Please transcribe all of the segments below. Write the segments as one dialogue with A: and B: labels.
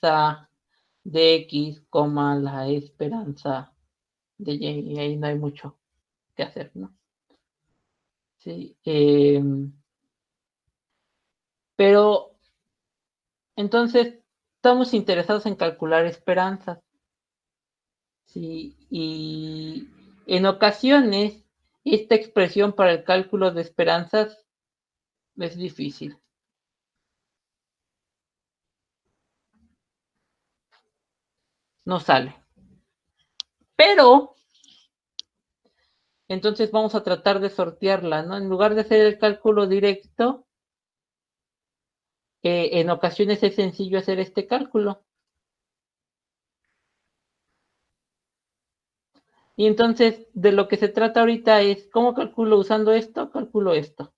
A: esperanza de X, la esperanza de Y, y ahí no hay mucho que hacer, ¿no? Sí, pero entonces estamos interesados en calcular esperanzas, ¿sí? Y en ocasiones esta expresión para el cálculo de esperanzas es difícil. No sale. Pero entonces vamos a tratar de sortearla, ¿no? En lugar de hacer el cálculo directo, en ocasiones es sencillo hacer este cálculo. Y entonces de lo que se trata ahorita es, ¿cómo calculo usando esto? Calculo esto.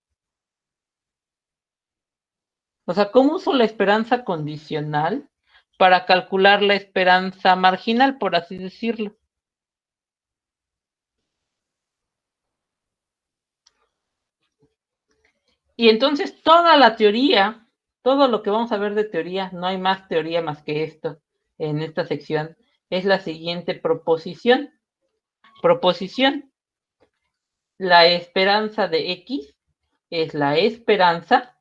A: O sea, ¿cómo uso la esperanza condicional para calcular la esperanza marginal, por así decirlo? Y entonces toda la teoría, todo lo que vamos a ver de teoría, no hay más teoría más que esto en esta sección, es la siguiente proposición. Proposición, la esperanza de X es la esperanza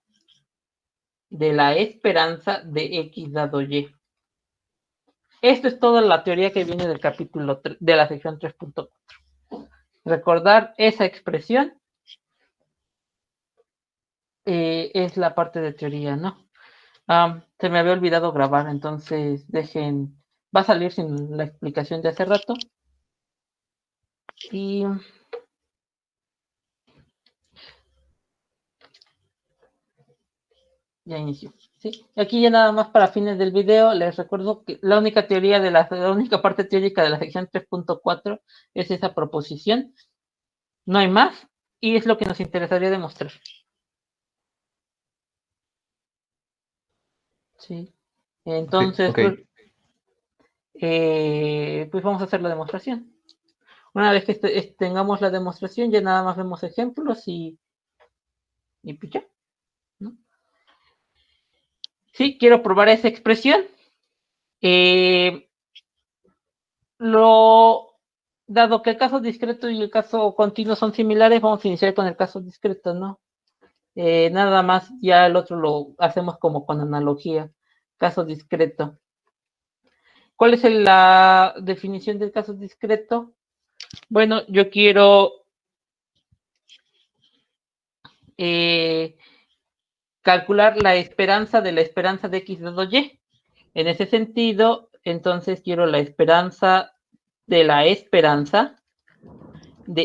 A: de X dado Y. Esto es toda la teoría que viene del capítulo 3, de la sección 3.4. Recordar esa expresión es la parte de teoría, ¿no? Se me había olvidado grabar, entonces va a salir sin la explicación de hace rato. Y ya inició. ¿Sí? Aquí ya nada más para fines del video, les recuerdo que la única parte teórica de la sección 3.4 es esa proposición. No hay más, y es lo que nos interesaría demostrar. Sí. Entonces,
B: okay.
A: pues vamos a hacer la demostración. Una vez que tengamos la demostración, ya nada más vemos ejemplos y pues ya, ¿no? Sí, quiero probar esa expresión. Eh, Dado que el caso discreto y el caso continuo son similares, vamos a iniciar con el caso discreto, ¿no? Nada más, ya el otro lo hacemos como con analogía. Caso discreto. ¿Cuál es la definición del caso discreto? Bueno, yo quiero calcular la esperanza de X dado Y. En ese sentido, entonces quiero la esperanza de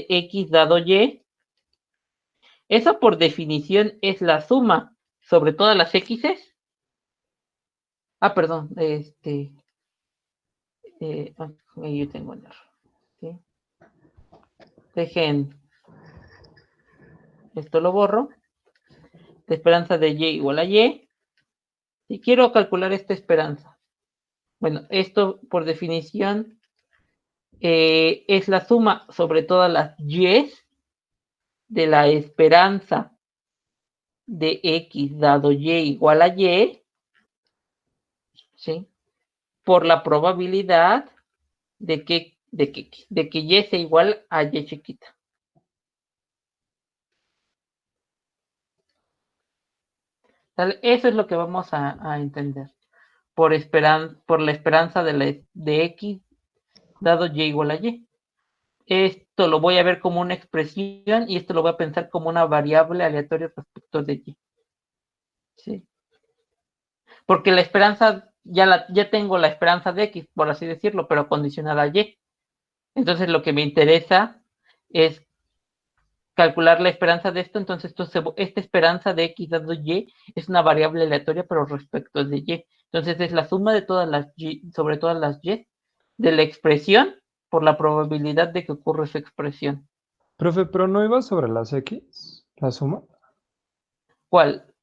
A: X dado Y. Eso por definición es la suma sobre todas las X's. Perdón, yo tengo un error. ¿Sí? Dejen, esto lo borro. La esperanza de Y igual a Y. Si quiero calcular esta esperanza. Bueno, esto por definición es la suma sobre todas las Y's de la esperanza de X dado Y igual a Y, ¿sí? Por la probabilidad de que Y sea igual a Y chiquita. ¿Sale? Eso es lo que vamos a entender. Por la esperanza de X dado Y igual a Y. Esto lo voy a ver como una expresión y esto lo voy a pensar como una variable aleatoria respecto de Y. ¿Sí? Porque la esperanza, ya tengo la esperanza de X, por así decirlo, pero condicionada a Y. Entonces lo que me interesa es calcular la esperanza de esto, entonces esta esperanza de X dado Y es una variable aleatoria, pero respecto de Y. Entonces es la suma de todas las Y, sobre todas las Y, de la expresión por la probabilidad de que ocurra esa expresión.
B: Profe, ¿pero no iba sobre las X, la suma?
A: ¿Cuál?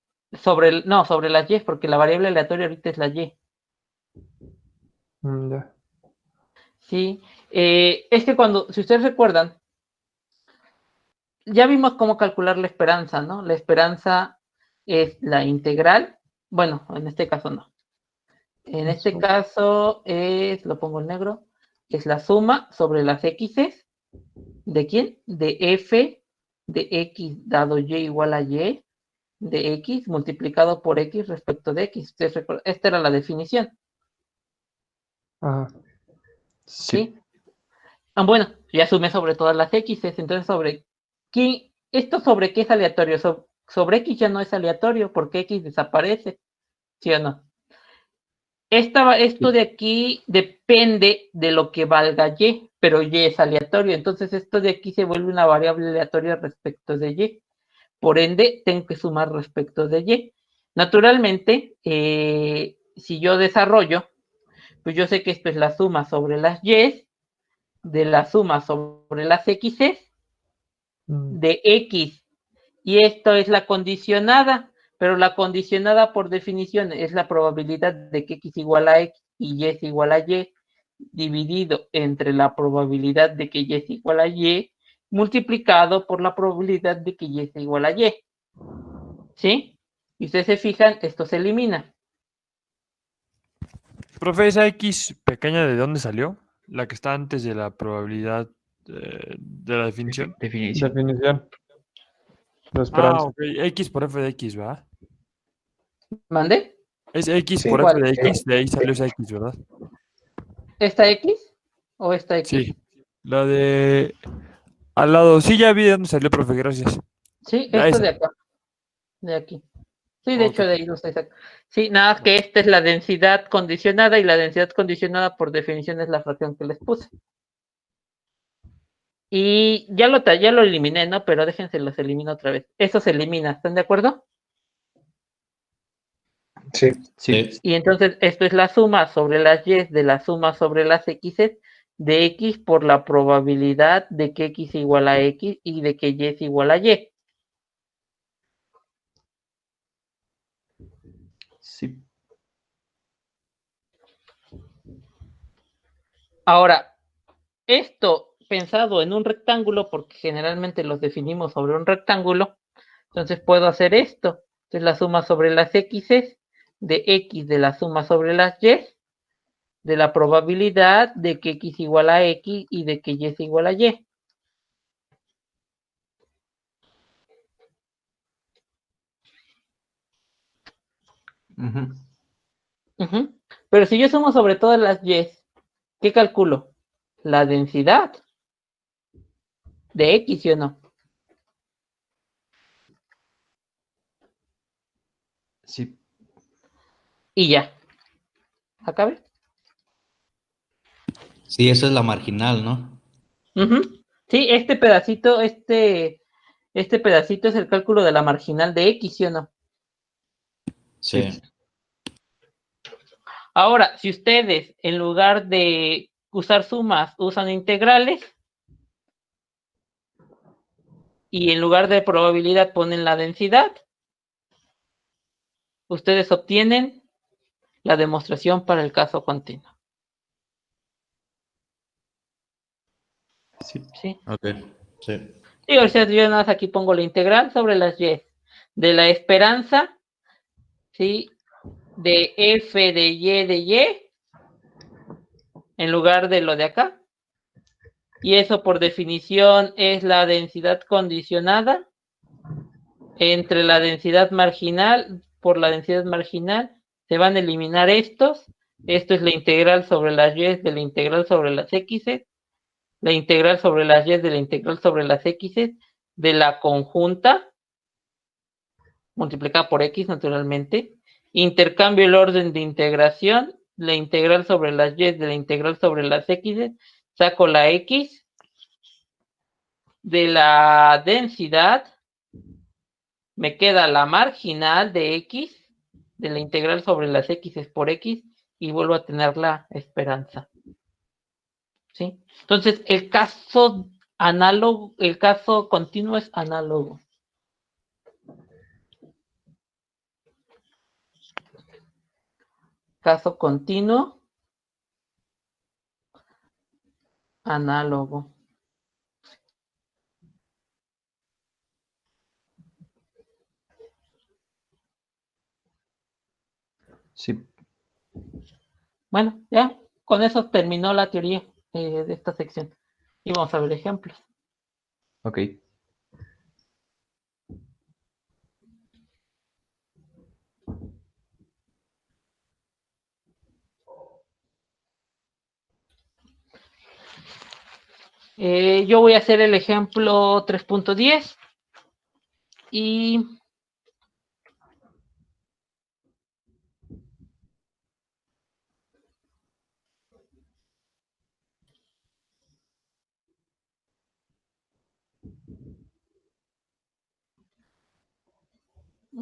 A: No, sobre las Y, porque la variable aleatoria ahorita es la Y.
B: Ya.
A: Sí, es que si ustedes recuerdan, ya vimos cómo calcular la esperanza, ¿no? La esperanza es la integral, bueno, en este caso no. En este caso es, lo pongo en negro, es la suma sobre las x's. ¿De quién? De f de x dado y igual a y de x multiplicado por x respecto de x. Esta era la definición.
B: Ajá.
A: ¿Sí? Bueno, ya sumé sobre todas las x's, entonces sobre esto sobre qué es aleatorio, sobre x ya no es aleatorio porque x desaparece, ¿sí o no? Esto de aquí depende de lo que valga y, pero y es aleatorio, entonces esto de aquí se vuelve una variable aleatoria respecto de y, por ende tengo que sumar respecto de y. Naturalmente, si yo desarrollo, pues yo sé que esto es la suma sobre las y, de la suma sobre las x's, de x, y esto es la condicionada, pero la condicionada por definición es la probabilidad de que x igual a x y y es igual a y, dividido entre la probabilidad de que y es igual a y, multiplicado por la probabilidad de que y es igual a y. ¿Sí? Y ustedes se fijan, esto se elimina.
C: Profe, ¿esa X pequeña de dónde salió? La que está antes de la probabilidad de la definición.
B: Definición. La
C: Ah,
B: esperanza.
C: ok. X por F de X, ¿verdad?
A: ¿Mande?
C: Es X
D: Sí.
C: por F
A: ¿Cuál?
C: de X, de ahí salió esa X, ¿verdad?
A: ¿Esta x o esta x?
C: Sí. La de al lado. Sí, ya vi de dónde salió, profe, gracias.
A: Sí,
C: A
A: esto
C: esa.
A: de acá, de aquí. Sí, de
C: Ok.
A: hecho de ahí lo estoy sacando. Sí, nada, que esta es la densidad condicionada y la densidad condicionada por definición es la fracción que les puse. Y ya lo eliminé, ¿no? Pero déjense, los elimino otra vez. Eso se elimina, ¿están de acuerdo?
D: Sí.
B: Sí.
A: Y entonces esto es la suma sobre las y de la suma sobre las x de x por la probabilidad de que x igual a x y de que y es igual a y.
B: Sí.
A: Ahora, esto pensado en un rectángulo, porque generalmente los definimos sobre un rectángulo, entonces puedo hacer esto. Entonces la suma sobre las x de x de la suma sobre las y de la probabilidad de que x igual a x y de que y es igual a y.
B: Ujú.
A: Ujú. Pero si yo sumo sobre todas las y, ¿qué calculo? La densidad de x, ¿sí o no?
B: Sí.
A: Y ya. ¿Acabe?
D: Sí, esa es la marginal, ¿no?
A: Ujú. Sí, este pedacito es el cálculo de la marginal de x, ¿sí o no?
D: Sí.
A: Ahora, si ustedes en lugar de usar sumas usan integrales y en lugar de probabilidad ponen la densidad, ustedes obtienen la demostración para el caso continuo.
B: Sí.
A: ¿Sí?
D: Ok. Sí.
A: Sí, o sea, yo nada más aquí pongo la integral sobre las y de la esperanza, ¿sí? De f de y en lugar de lo de acá. Y eso por definición es la densidad condicionada entre la densidad marginal. Por la densidad marginal se van a eliminar estos. Esto es la integral sobre las y de la integral sobre las x, la integral sobre las y de la integral sobre las x de la conjunta multiplicada por x naturalmente. Intercambio el orden de integración, la integral sobre las y de la integral sobre las x, saco la x de la densidad, me queda la marginal de x, de la integral sobre las x por x, y vuelvo a tener la esperanza. ¿Sí? Entonces, el caso análogo, el caso continuo es análogo. Caso continuo, análogo.
B: Sí.
A: Bueno, ya con eso terminó la teoría de esta sección. Y vamos a ver ejemplos.
E: Ok.
A: Yo voy a hacer el ejemplo 3.10 y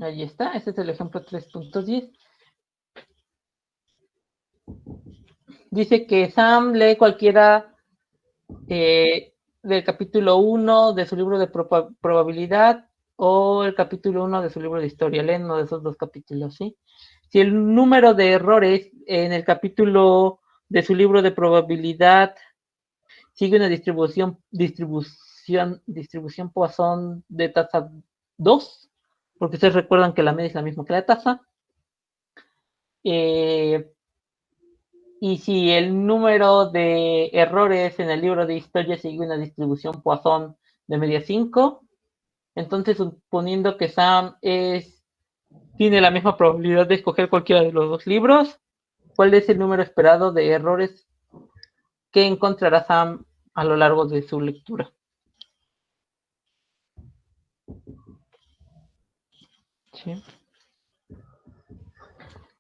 A: ahí está, este es el ejemplo 3.10. Dice que Sam lee cualquiera del capítulo 1 de su libro de probabilidad o el capítulo 1 de su libro de historia. Leen uno de esos dos capítulos, ¿sí? Si el número de errores en el capítulo de su libro de probabilidad sigue una distribución Poisson de tasa 2, porque ustedes recuerdan que la media es la misma que la tasa. Y si el número de errores en el libro de historia sigue una distribución Poisson de media 5, entonces suponiendo que Sam tiene la misma probabilidad de escoger cualquiera de los dos libros, ¿cuál es el número esperado de errores que encontrará Sam a lo largo de su lectura? ¿Sí?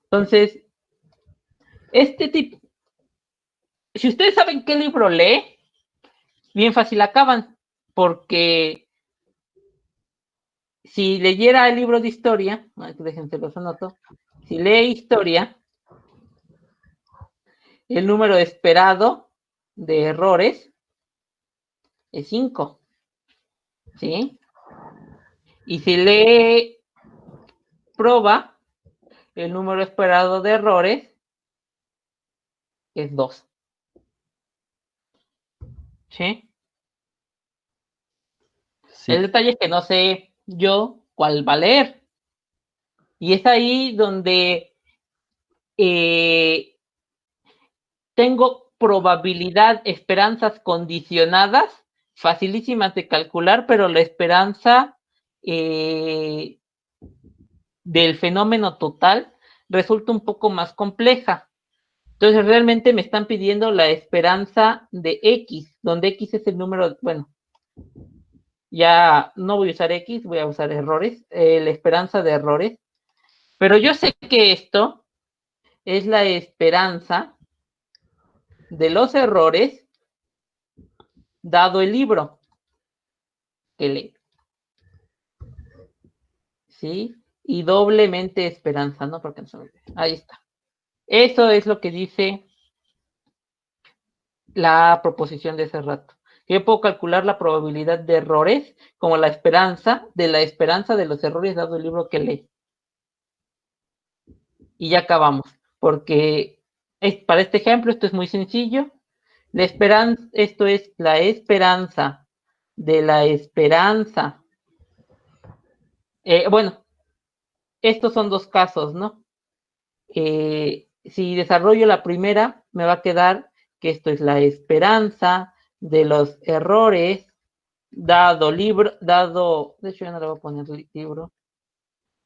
A: Entonces, este tipo, si ustedes saben qué libro lee, bien fácil acaban, porque si leyera el libro de historia, déjense los anoto, si lee historia, el número esperado de errores es 5, ¿sí? Y si lee prueba, el número esperado de errores es 2, ¿sí?
E: Sí.
A: El detalle es que no sé yo cuál va a leer. Y es ahí donde tengo probabilidad, esperanzas condicionadas, facilísimas de calcular, pero la esperanza del fenómeno total resulta un poco más compleja. Entonces realmente me están pidiendo la esperanza de X, donde X es el número, bueno, ya no voy a usar X, voy a usar errores, la esperanza de errores, pero yo sé que esto es la esperanza de los errores dado el libro que lee. ¿Sí? Y doblemente esperanza, ¿no? Porque no se me olvide. Ahí está. Eso es lo que dice la proposición de ese rato. Yo puedo calcular la probabilidad de errores como la esperanza de los errores dado el libro que lee. Y ya acabamos, porque para este ejemplo esto es muy sencillo. La esperanza, esto es la esperanza de la esperanza. Bueno, estos son dos casos, ¿no? Si desarrollo la primera, me va a quedar que esto es la esperanza de los errores dado libro, de hecho ya no le voy a poner libro,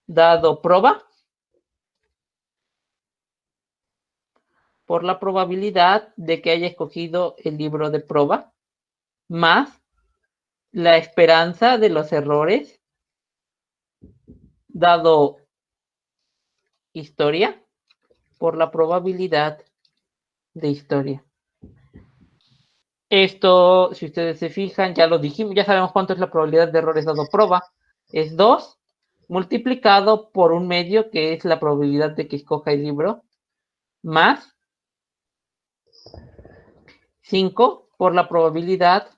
A: dado prueba, por la probabilidad de que haya escogido el libro de prueba, más la esperanza de los errores dado historia, por la probabilidad de historia. Esto, si ustedes se fijan, ya lo dijimos, ya sabemos cuánto es la probabilidad de errores dado prueba. Es 2 multiplicado por un medio, que es la probabilidad de que escoja el libro, más 5 por la probabilidad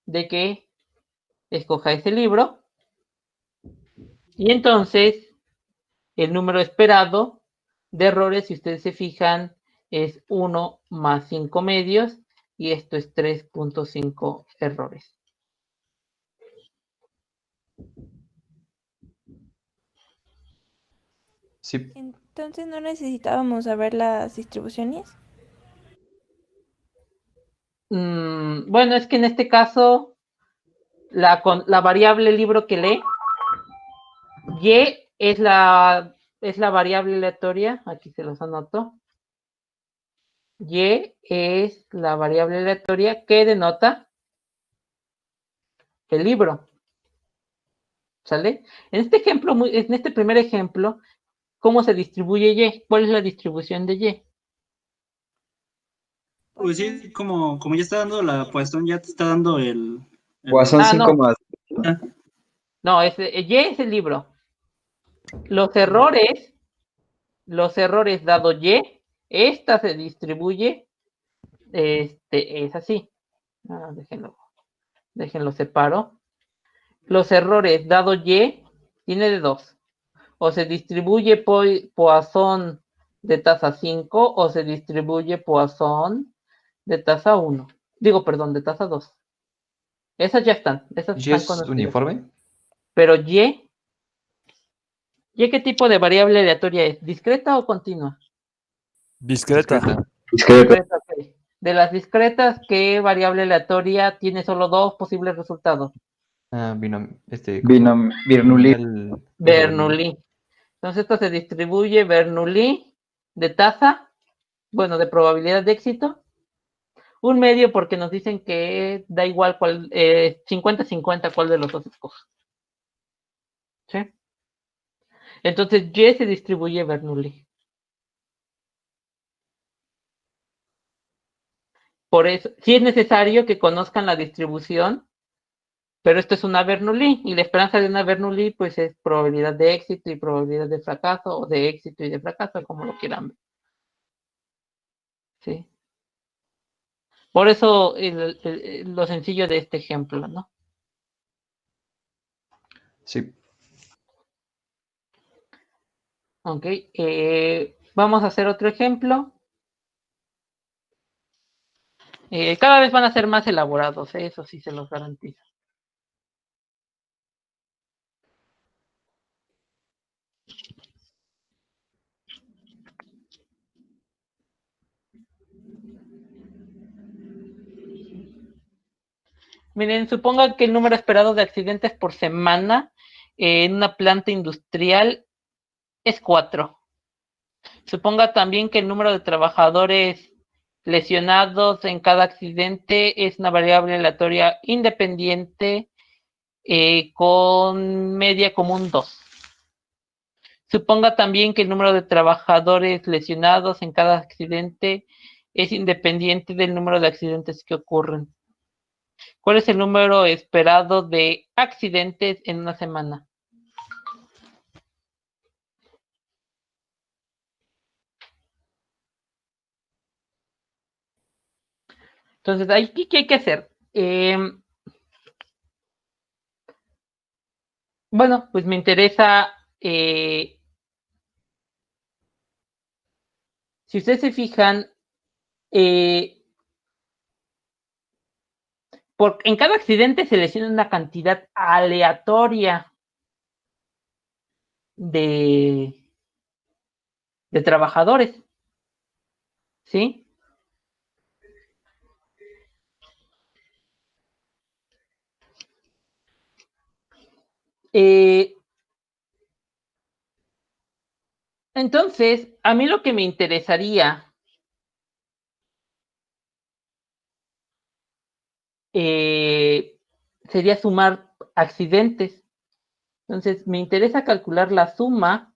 A: de que escoja ese libro. Y entonces, el número esperado de errores, si ustedes se fijan, es 1 más 5 medios, y esto es 3.5 errores.
E: Sí. Entonces no necesitábamos saber las distribuciones.
A: Bueno, es que en este caso, la variable libro que lee, Y es la variable aleatoria, aquí se los anoto. Y es la variable aleatoria que denota el libro. ¿Sale? En este primer ejemplo, ¿cómo se distribuye Y? ¿Cuál es la distribución de Y?
F: Pues sí, como ya está dando la Poisson, ya te está dando el
G: Poisson
A: Ah,
G: 5
A: no.
G: más.
A: No, Y es el libro. Los errores dado Y, esta se distribuye, es así. Déjenlo separo. Los errores dado Y tiene de dos. O se distribuye Poisson de tasa 5 o se distribuye Poisson de tasa 1. Digo, perdón, de tasa 2. Esas ya están. Esas
G: ¿Y
A: están
G: es
A: conocidas.
G: uniforme?
A: Pero ¿Y qué tipo de variable aleatoria es? ¿Discreta o continua?
C: Discreta.
A: Discreta, ok. De las discretas, ¿qué variable aleatoria tiene solo dos posibles resultados?
G: Ah,
B: Bernoulli.
A: Bernoulli. Entonces esto se distribuye Bernoulli de tasa, bueno, de probabilidad de éxito. Un medio porque nos dicen que da igual cuál, 50-50 cuál de los dos escoja. ¿Sí? Entonces Y se distribuye Bernoulli. Por eso, sí es necesario que conozcan la distribución, pero esto es una Bernoulli y la esperanza de una Bernoulli pues es probabilidad de éxito y probabilidad de fracaso o de éxito y de fracaso, como lo quieran ver. ¿Sí? Por eso lo sencillo de este ejemplo, ¿no?
G: Sí.
A: Ok, vamos a hacer otro ejemplo. Cada vez van a ser más elaborados, eso sí se los garantizo. Miren, supongan que el número esperado de accidentes por semana en una planta industrial es 4. Suponga también que el número de trabajadores lesionados en cada accidente es una variable aleatoria independiente con media común 2. Suponga también que el número de trabajadores lesionados en cada accidente es independiente del número de accidentes que ocurren. ¿Cuál es el número esperado de accidentes en una semana? Entonces, ¿qué hay que hacer? Bueno, pues me interesa, si ustedes se fijan, en cada accidente se lesiona una cantidad aleatoria de trabajadores, ¿sí? Entonces, a mí lo que me interesaría sería sumar accidentes. Entonces, me interesa calcular la suma,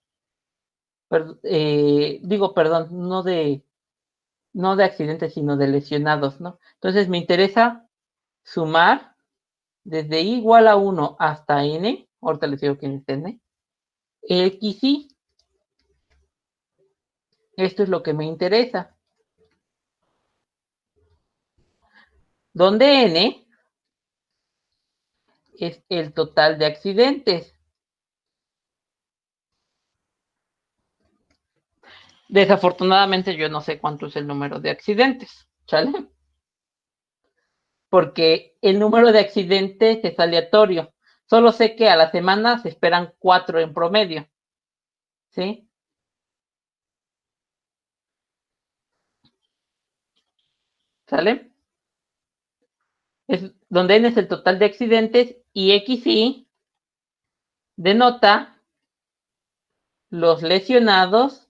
A: perdón, no de accidentes, sino de lesionados, ¿no? Entonces, me interesa sumar desde i igual a 1 hasta n, ahorita les digo quién es n, x y. Esto es lo que me interesa. Donde n es el total de accidentes. Desafortunadamente yo no sé cuánto es el número de accidentes, ¿sale? Porque el número de accidentes es aleatorio. Solo sé que a la semana se esperan 4 en promedio, ¿sí? ¿Sale? Es donde n es el total de accidentes y XY denota los lesionados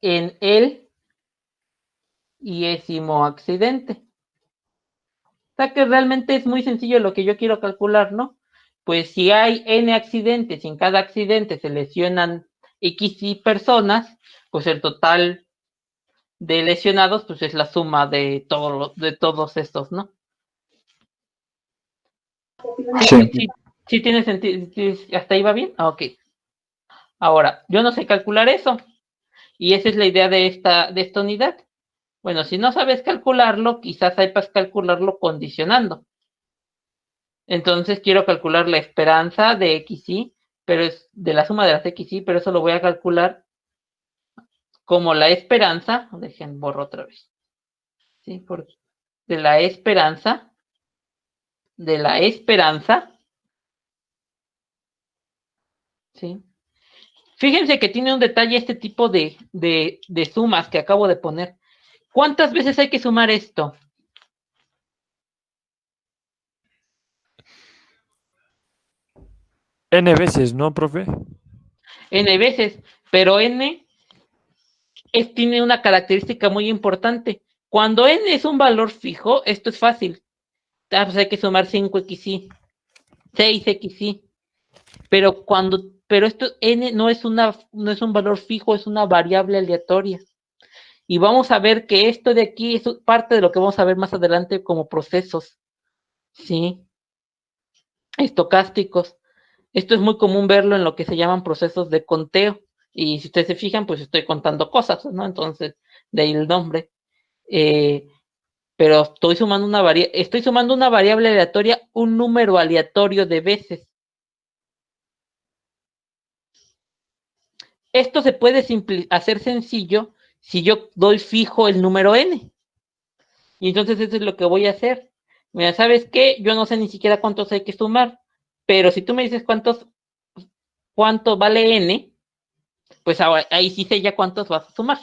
A: en el 10º accidente. O sea que realmente es muy sencillo lo que yo quiero calcular, ¿no? Pues si hay n accidentes y en cada accidente se lesionan XY personas, pues el total de lesionados pues es la suma de todos estos, ¿no? Sí tiene sentido. ¿Hasta ahí va bien? Ok. Ahora, yo no sé calcular eso. Y esa es la idea de esta unidad. Bueno, si no sabes calcularlo, quizás sepas calcularlo condicionando. Entonces quiero calcular la esperanza de XY, pero es de la suma de las XY, pero eso lo voy a calcular como la esperanza. Dejen, borro otra vez. ¿Sí? De la esperanza. ¿Sí? Fíjense que tiene un detalle este tipo de sumas que acabo de poner. ¿Cuántas veces hay que sumar esto?
C: N veces, ¿no, profe?
A: N veces, pero N tiene una característica muy importante. Cuando N es un valor fijo, esto es fácil. Pues hay que sumar 5XY, 6XY. Pero esto N no es un valor fijo, es una variable aleatoria. Y vamos a ver que esto de aquí es parte de lo que vamos a ver más adelante como procesos, ¿sí? Estocásticos. Esto es muy común verlo en lo que se llaman procesos de conteo. Y si ustedes se fijan, pues estoy contando cosas, ¿no? Entonces, de ahí el nombre. Pero estoy sumando una variable aleatoria, un número aleatorio de veces. Esto se puede hacer sencillo si yo doy fijo el número n. Y entonces eso es lo que voy a hacer. Mira, ¿sabes qué? Yo no sé ni siquiera cuántos hay que sumar, pero si tú me dices cuánto vale n, pues ahora, ahí sí sé ya cuántos vas a sumar.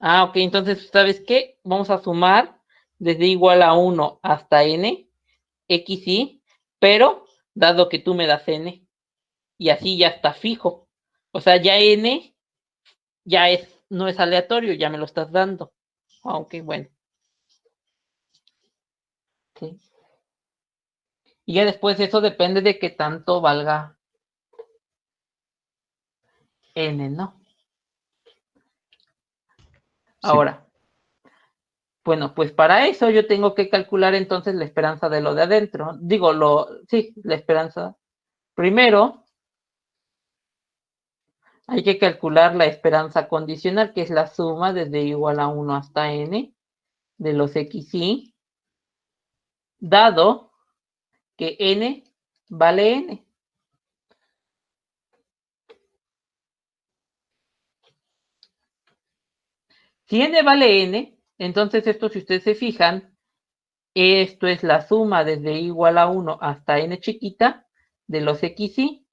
A: Ah, ok, entonces, ¿sabes qué? Vamos a sumar desde igual a 1 hasta n, XY, pero dado que tú me das n, y así ya está fijo. O sea, ya n no es aleatorio, ya me lo estás dando. Aunque bueno. Sí. Y ya después eso depende de qué tanto valga n, ¿no? Ahora, bueno, pues para eso yo tengo que calcular entonces la esperanza de lo de adentro. Sí, la esperanza. Primero, hay que calcular la esperanza condicional, que es la suma desde igual a 1 hasta n de los XY, dado que n vale n. Si n vale n, entonces esto, si ustedes se fijan, esto es la suma desde igual a 1 hasta n chiquita de los XY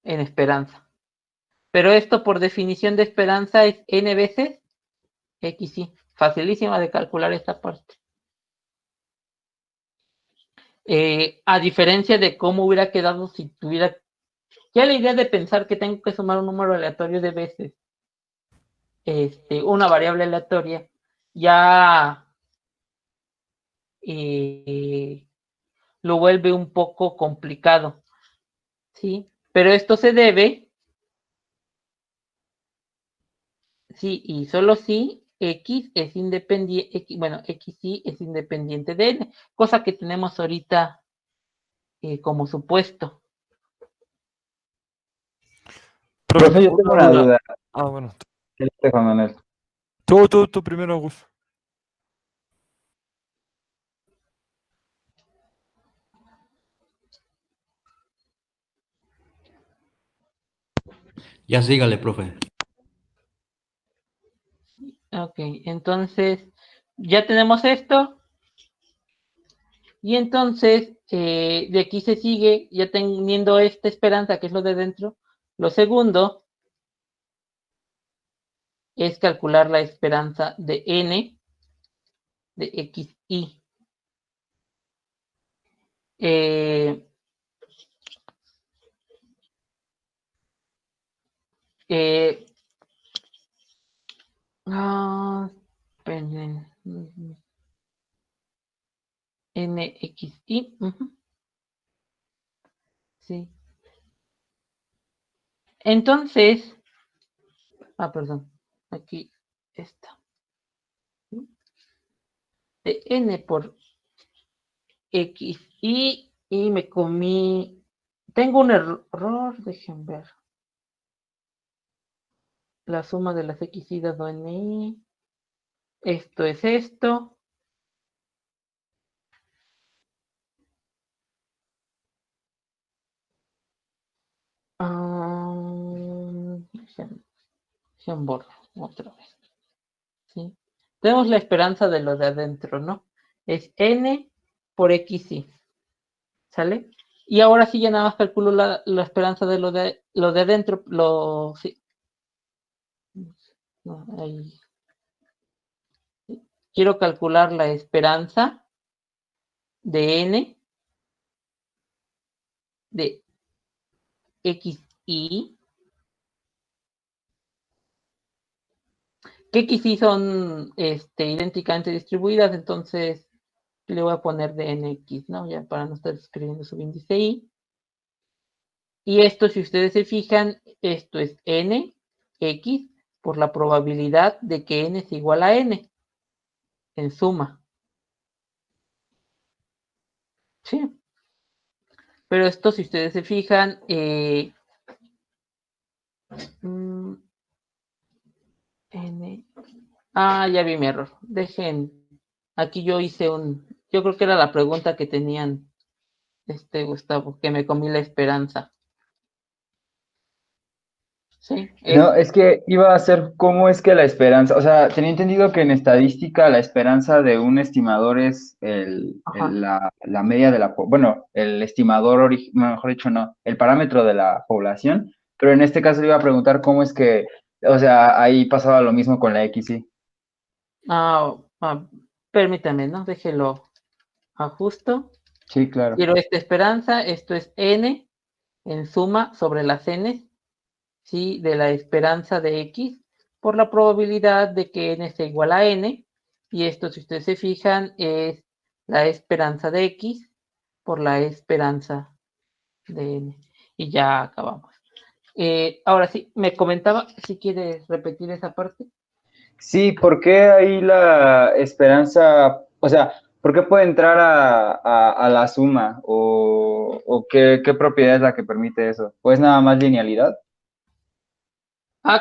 A: en esperanza. Pero esto por definición de esperanza es n veces XY. Facilísima de calcular esta parte. A diferencia de cómo hubiera quedado si tuviera... Ya la idea de pensar que tengo que sumar un número aleatorio de veces, una variable aleatoria, ya lo vuelve un poco complicado, ¿sí? Pero esto se debe, sí, y solo si X es independiente, bueno, XY es independiente de N, cosa que tenemos ahorita como supuesto.
G: Profe, yo tengo una duda.
C: Ah, bueno.
G: Juan Manuel.
C: Tú primero, Gus.
D: Ya sígale, profe.
A: Ok, entonces ya tenemos esto. Y entonces de aquí se sigue, ya teniendo esta esperanza, que es lo de dentro. Lo segundo es calcular la esperanza de n de xi. Esperen. NXI. Sí. Entonces, perdón, aquí está. De n por xi y me comí. Tengo un error, dejen ver. La suma de las xi dado ni. Esto es esto. Dejen borro otra vez. ¿Sí? Tenemos la esperanza de lo de adentro, ¿no? Es n por xi. ¿Sale? Y ahora sí ya nada más calculo la esperanza de lo de adentro. Sí. No, ahí. Quiero calcular la esperanza de n de xi. Que xi son idénticamente distribuidas, entonces le voy a poner de nx, ¿no? Ya para no estar escribiendo subíndice i. Y esto, si ustedes se fijan, esto es n, x, por la probabilidad de que n es igual a n, en suma. Sí. Pero esto, si ustedes se fijan, n. Ya vi mi error. Dejen. Aquí yo hice yo creo que era la pregunta que tenían, Gustavo, que me comí la esperanza. Sí.
G: No, es que iba a ser cómo es que la esperanza, o sea, tenía entendido que en estadística la esperanza de un estimador es la media de bueno, el estimador, mejor dicho, no, el parámetro de la población, pero en este caso le iba a preguntar cómo es que, o sea, ahí pasaba lo mismo con la XY.
A: Permítame, ¿no? Déjelo ajusto.
G: Sí, claro.
A: Quiero esta esperanza, esto es n en suma sobre las n, ¿sí? De la esperanza de x por la probabilidad de que n sea igual a n, y esto, si ustedes se fijan, es la esperanza de x por la esperanza de n. Y ya acabamos. Ahora sí, me comentaba, si quieres repetir esa parte.
G: Sí, ¿por qué ahí la esperanza, o sea, por qué puede entrar a la suma o qué propiedad es la que permite eso? ¿Pues nada más linealidad?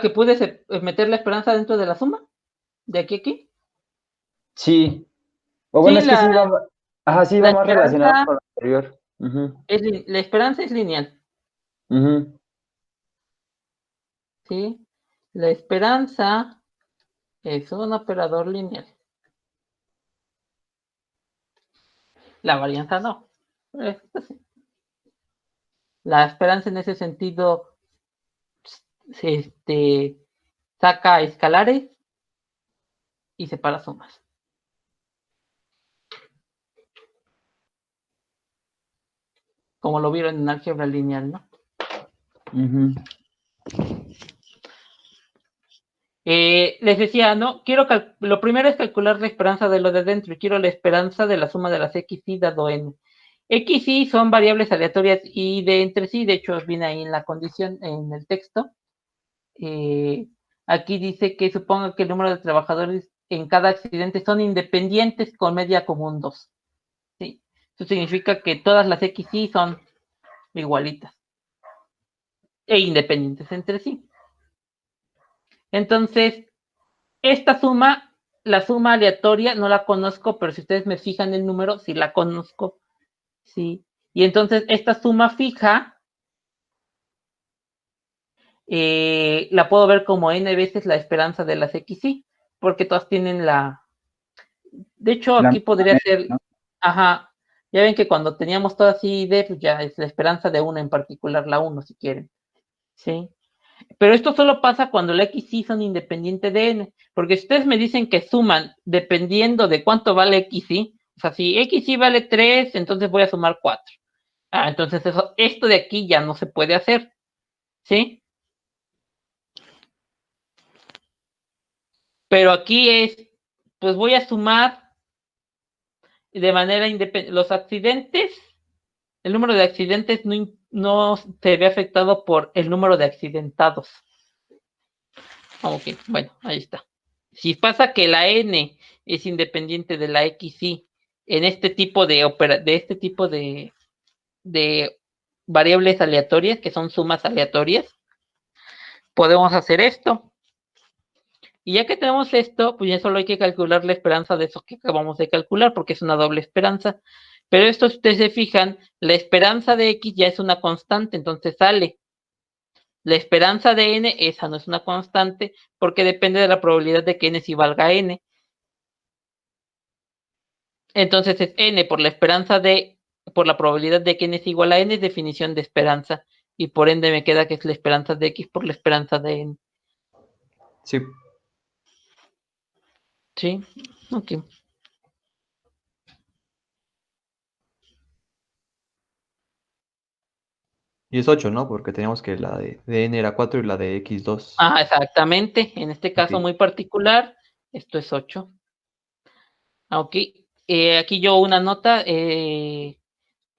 A: Que puedes meter la esperanza dentro de la suma, de aquí a aquí.
G: Sí. O bueno,
A: Sí,
G: es que sí
A: la
G: va más relacionado
A: esperanza
G: con lo anterior. Ujú,
A: la esperanza es lineal,
G: ujú.
A: ¿sí? La esperanza es un operador lineal. La varianza no. La esperanza en ese sentido saca escalares y separa sumas. Como lo vieron en álgebra lineal, ¿no?
G: Ujú.
A: Les decía, ¿no? Lo primero es calcular la esperanza de lo de dentro y quiero la esperanza de la suma de las xy dado n. Xy son variables aleatorias y de entre sí, de hecho viene ahí en la condición, en el texto. Aquí dice que suponga que el número de trabajadores en cada accidente son independientes con media común 2. ¿Sí? Eso significa que todas las xy son igualitas e independientes entre sí. Entonces, esta suma, la suma aleatoria, no la conozco, pero si ustedes me fijan el número, sí la conozco. Sí. Y entonces, esta suma fija, la puedo ver como n veces la esperanza de las xy, porque todas tienen la... De hecho,
G: La
A: aquí podría
G: media,
A: ser...
G: ¿no?
A: Ajá. Ya ven que cuando teníamos todas y d, pues ya es la esperanza de una en particular, la 1, si quieren. ¿Sí? Pero esto solo pasa cuando la X y son independientes de N, porque si ustedes me dicen que suman dependiendo de cuánto vale X y, o sea, si X y vale 3, entonces voy a sumar 4. Entonces esto de aquí ya no se puede hacer, ¿sí? Pero aquí es, pues voy a sumar de manera independiente. Los accidentes, el número de accidentes no se ve afectado por el número de accidentados. Ok, bueno, ahí está. Si pasa que la N es independiente de la XY en este tipo de variables aleatorias, que son sumas aleatorias, podemos hacer esto. Y ya que tenemos esto, pues ya solo hay que calcular la esperanza de eso que acabamos de calcular, porque es una doble esperanza. Pero esto, si ustedes se fijan, la esperanza de X ya es una constante, entonces sale. La esperanza de N, esa no es una constante, porque depende de la probabilidad de que N sí valga N. Entonces es N por la probabilidad de que N es igual a N, es definición de esperanza. Y por ende me queda que es la esperanza de X por la esperanza de N.
H: Sí.
A: Sí, ok.
H: Y es 8, ¿no? Porque teníamos que la de N era 4 y la de X 2.
A: Exactamente. En este caso
H: Ok.
A: muy particular, esto es 8. Ok. Aquí yo una nota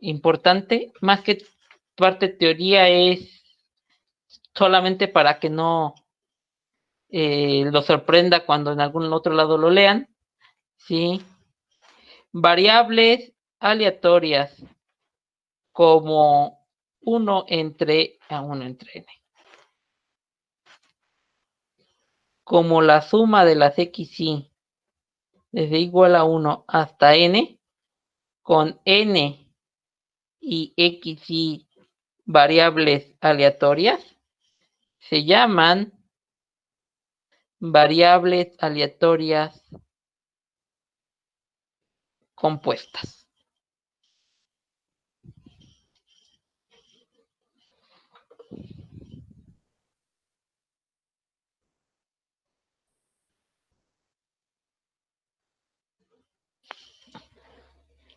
A: importante, más que parte teoría, es solamente para que no lo sorprenda cuando en algún otro lado lo lean. ¿Sí? Variables aleatorias como 1 entre N. Como la suma de las XY desde igual a 1 hasta N, con N y XY variables aleatorias, se llaman variables aleatorias compuestas.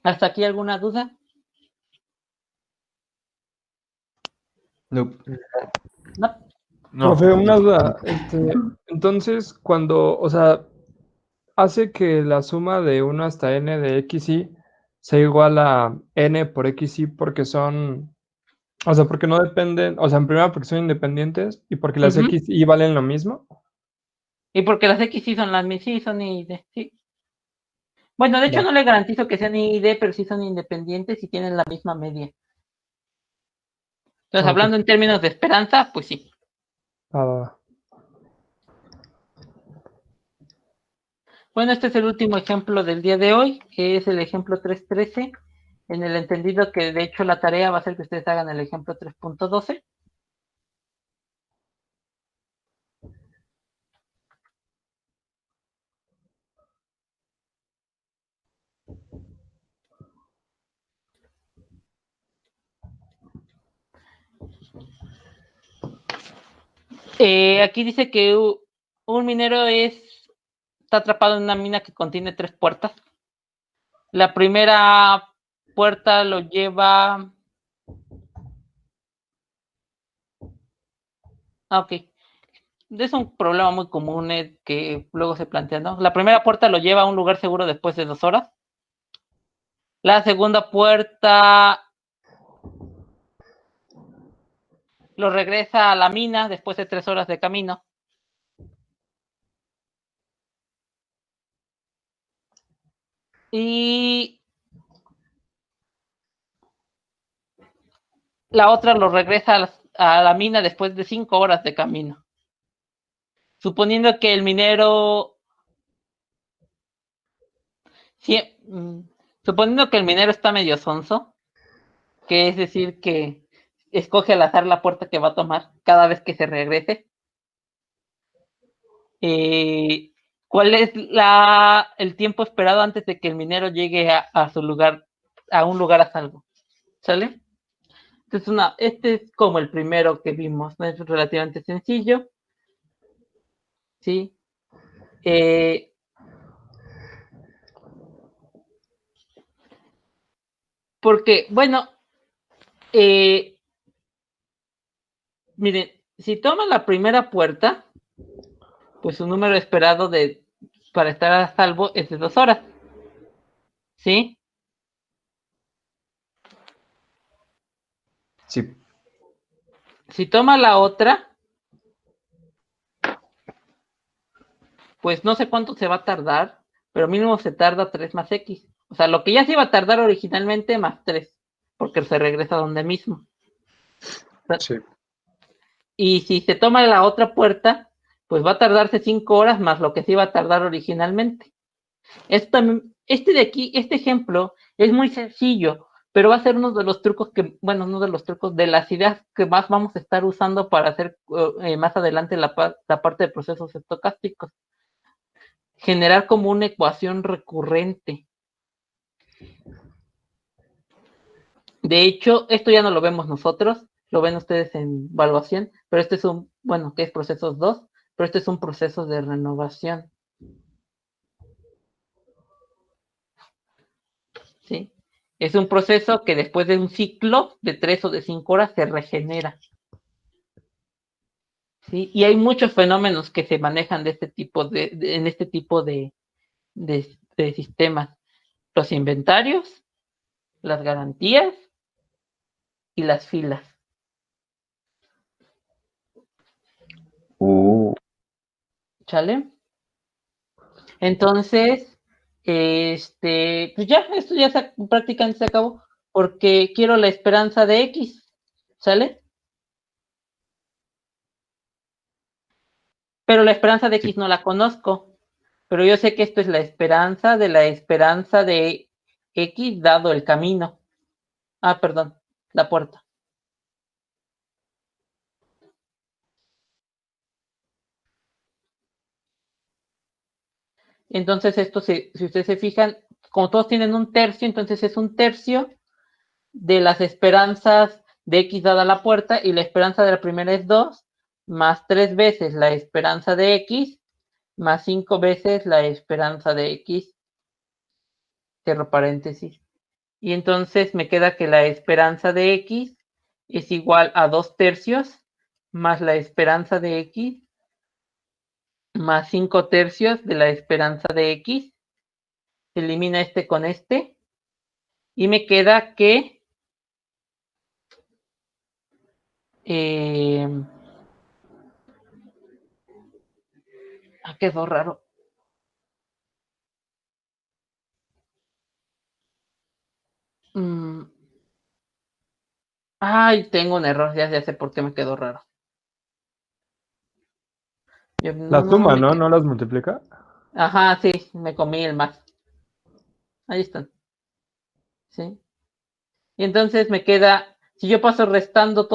A: ¿Hasta aquí alguna duda?
H: Nope.
A: No.
C: No.
B: Profe, una duda. Entonces, o sea, hace que la suma de 1 hasta n de XY sea igual a n por XY porque porque no dependen, o sea, en primera porque son independientes y porque las XY valen lo mismo.
A: Y porque las XY son las mismas, sí, son I y D, sí. Bueno, de hecho
B: Va.
A: no le garantizo que sean I y D, pero sí son independientes y tienen la misma media. Entonces,
B: Ok.
A: hablando en términos de esperanza, pues sí.
B: Va.
A: Bueno, este es el último ejemplo del día de hoy, que es el ejemplo 3.13, en el entendido que de hecho la tarea va a ser que ustedes hagan el ejemplo 3.12. Aquí dice que un minero está atrapado en una mina que contiene 3 puertas. La primera puerta lo lleva... Ok. Es un problema muy común que luego se plantea, ¿no? La primera puerta lo lleva a un lugar seguro después de 2 horas. La segunda puerta lo regresa a la mina después de 3 horas de camino. Y la otra lo regresa a la mina después de 5 horas de camino. Suponiendo que el minero... suponiendo que el minero está medio sonso, que es decir que escoge al azar la puerta que va a tomar cada vez que se regrese. ¿Cuál es el tiempo esperado antes de que el minero llegue a su lugar, a un lugar a salvo? ¿Sale? Este es como el primero que vimos, ¿no? Es relativamente sencillo. ¿Sí? Porque, bueno, miren, si toma la primera puerta, pues su número esperado para estar a salvo es de 2 horas. ¿Sí?
H: Sí.
A: Si toma la otra, pues no sé cuánto se va a tardar, pero mínimo se tarda 3 más X. O sea, lo que ya se iba a tardar originalmente más 3, porque se regresa donde mismo.
B: Sí.
A: Y si se toma la otra puerta, pues va a tardarse 5 horas más lo que se iba a tardar originalmente. Este de aquí, este ejemplo, es muy sencillo, pero va a ser uno de los trucos uno de los trucos de las ideas que más vamos a estar usando para hacer más adelante la parte de procesos estocásticos. Generar como una ecuación recurrente. De hecho, esto ya no lo vemos nosotros, lo ven ustedes en evaluación, pero este es que es procesos 2, pero este es un proceso de renovación. ¿Sí? Es un proceso que después de un ciclo de 3 o de 5 horas se regenera. ¿Sí? Y hay muchos fenómenos que se manejan de este tipo en este tipo de sistemas. Los inventarios, las garantías y las filas. ¿Sale? Entonces, pues ya, esto ya prácticamente se acabó, porque quiero la esperanza de X, ¿sale? Pero la esperanza de X no la conozco, pero yo sé que esto es la esperanza de X dado el camino. Ah, perdón, la puerta. Entonces esto, si ustedes se fijan, como todos tienen un tercio, entonces es un tercio de las esperanzas de X dada la puerta, y la esperanza de la primera es 2, más 3 veces la esperanza de X, más 5 veces la esperanza de X, cierro paréntesis. Y entonces me queda que la esperanza de X es igual a 2 tercios más la esperanza de X más 5 tercios de la esperanza de X. Se elimina este con este. Y me queda que quedó raro. Ay, tengo un error, ya sé por qué me quedó raro.
B: La suma, ¿no? ¿No las multiplica?
A: Ajá, sí, me comí el más. Ahí están. ¿Sí? Y entonces me queda, si yo paso restando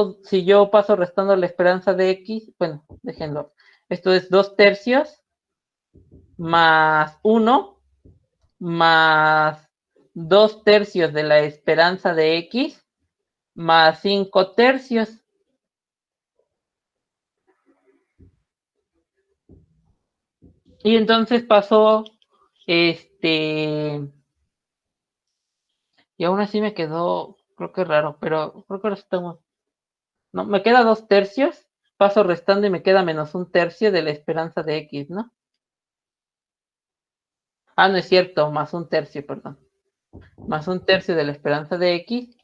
A: la esperanza de X, bueno, déjenlo. Esto es 2 tercios más 1 más 2 tercios de la esperanza de X más 5 tercios. Y entonces pasó, y aún así me quedó, creo que raro, pero creo que ahora estamos, no, me queda 2 tercios, paso restando y me queda menos 1 tercio de la esperanza de X, ¿no? Ah, no es cierto, más 1 tercio, perdón. Más 1 tercio de la esperanza de X.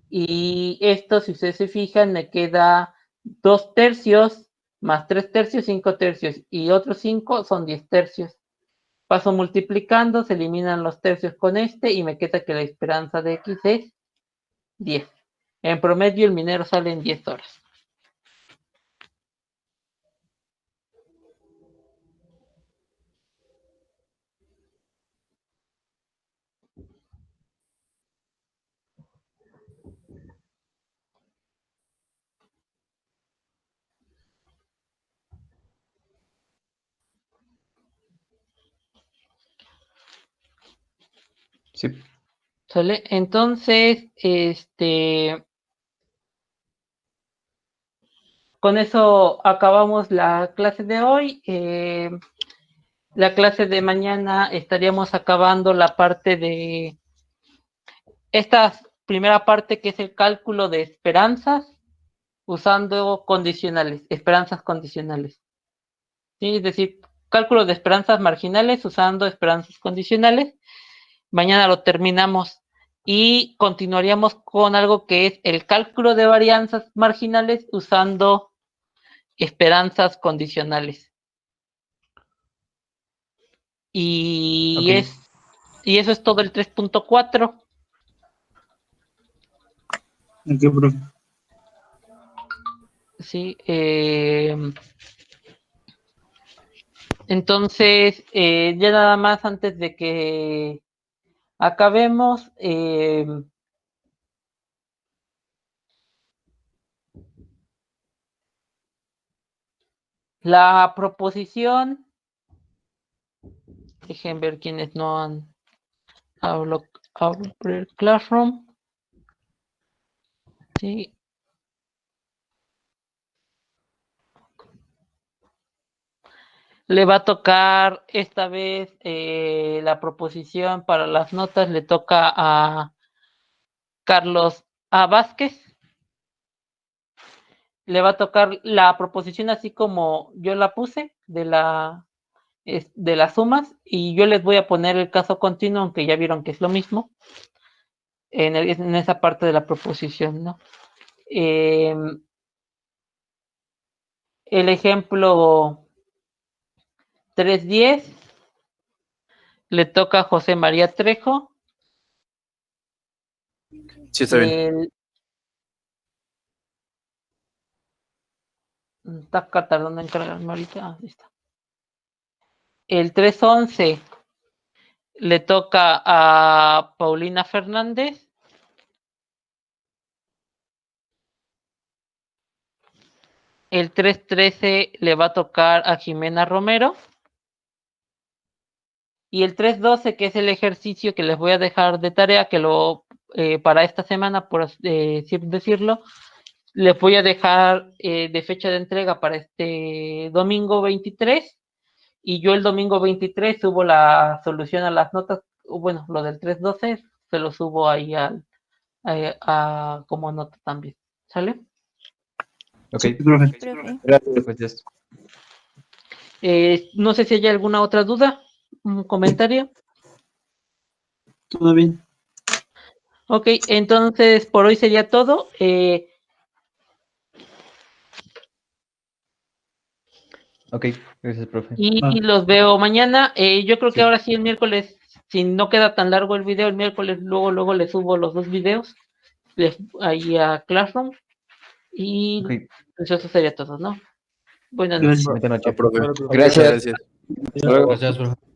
A: Y esto, si ustedes se fijan, me queda 2 tercios más 3 tercios, 5 tercios. Y otros 5 son 10 tercios. Paso multiplicando, se eliminan los tercios con este y me queda que la esperanza de X es 10. En promedio el minero sale en 10 horas.
H: Sí.
A: ¿Sale? Entonces, con eso acabamos la clase de hoy. La clase de mañana estaríamos acabando la parte de esta primera parte que es el cálculo de esperanzas usando condicionales, esperanzas condicionales. ¿Sí? Es decir, cálculo de esperanzas marginales usando esperanzas condicionales. Mañana lo terminamos y continuaríamos con algo que es el cálculo de varianzas marginales usando esperanzas condicionales. Y,
H: Ok.
A: y eso es todo el 3.4.
F: ¿Qué, profe?
A: Sí, entonces, ya nada más antes de que acabemos, la proposición, dejen ver quienes no han abierto el Classroom. Sí. Le va a tocar esta vez la proposición para las notas, le toca a Carlos A. Vázquez. Le va a tocar la proposición así como yo la puse de las sumas, y yo les voy a poner el caso continuo, aunque ya vieron que es lo mismo, en esa parte de la proposición, ¿no? El ejemplo 3.10 le toca a José María Trejo.
I: Sí, está bien.
A: Está tardando en cargarme ahorita. Ahí está. El 3.11 le toca a Paulina Fernández. El 3.13 le va a tocar a Jimena Romero. Y el 3.12, que es el ejercicio que les voy a dejar de tarea, que para esta semana, por decirlo, les voy a dejar de fecha de entrega para este domingo 23. Y yo el domingo 23 subo la solución a las notas. Bueno, lo del 3.12 se lo subo ahí como nota también. ¿Sale?
H: Ok.
F: Sí, profe.
E: Profe.
H: Gracias.
A: No sé si hay alguna otra duda, un comentario.
F: Todo bien.
A: Ok, entonces por hoy sería todo.
H: Ok, gracias, profe.
A: Y los veo mañana. Yo creo que
H: Sí.
A: ahora sí el miércoles, si no queda tan largo el video, el miércoles luego les subo los 2 videos ahí a Classroom. Y
H: Ok.
A: pues eso sería todo, ¿no? Buenas noches.
F: Gracias.
H: Bonita noche.
I: Ah, profe.
B: Claro, profe.
I: Muchas
G: Gracias.
I: gracias.
B: Hasta luego.
D: Gracias, profe.